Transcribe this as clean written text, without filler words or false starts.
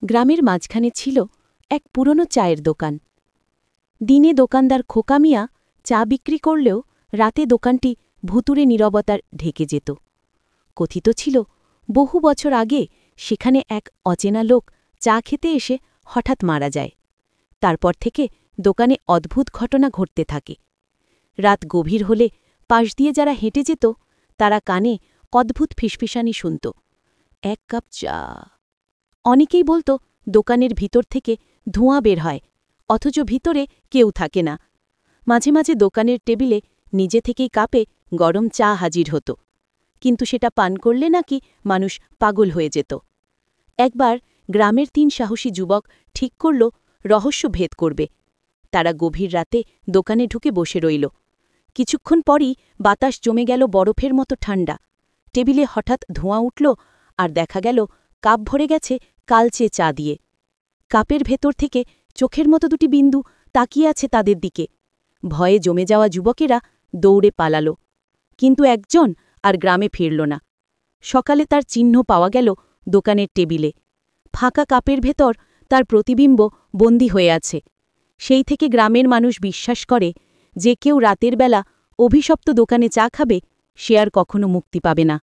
গ্রামের মাঝখানে ছিল এক পুরনো চায়ের দোকান। দিনে দোকানদার খোকা মিয়া চা বিক্রি করলেও রাতে দোকানটি ভুতুড়ে নীরবতার ঢেকে যেত। কথিত ছিল বহু বছর আগে সেখানে এক অচেনা লোক চা খেতে এসে হঠাৎ মারা যায়। তারপর থেকে দোকানে অদ্ভুত ঘটনা ঘটতে থাকে। রাত গভীর হলে পাশ দিয়ে যারা হেঁটে যেত তারা কানে অদ্ভুত ফিসফিসানি শুনত, এক কাপ চা। অনেকেই বলত দোকানের ভিতর থেকে ধোঁয়া বের হয়, অথচ ভিতরে কেউ থাকে না। মাঝে মাঝে দোকানের টেবিলে নিজে থেকেই কাপে গরম চা হাজির হতো, কিন্তু সেটা পান করলে নাকি মানুষ পাগল হয়ে যেত। একবার গ্রামের ৩ সাহসী যুবক ঠিক করল রহস্য ভেদ করবে। তারা গভীর রাতে দোকানে ঢুকে বসে রইল। কিছুক্ষণ পরই বাতাস জমে গেল বরফের মতো ঠান্ডা। টেবিলে হঠাৎ ধোঁয়া উঠল, আর দেখা গেল কাপ ভরে গেছে কালচে চা দিয়ে। কাপের ভেতর থেকে চোখের মতো ২টি বিন্দু তাকিয়ে আছে তাদের দিকে। ভয়ে জমে যাওয়া যুবকেরা দৌড়ে পালাল, কিন্তু একজন আর গ্রামে ফিরল না। সকালে তার চিহ্ন পাওয়া গেল দোকানের টেবিলে। ফাঁকা কাপের ভেতর তার প্রতিবিম্ব বন্দী হয়ে আছে। সেই থেকে গ্রামের মানুষ বিশ্বাস করে যে কেউ রাতের বেলা অভিশপ্ত দোকানে চা খাবে, সে আর কখনো মুক্তি পাবে না।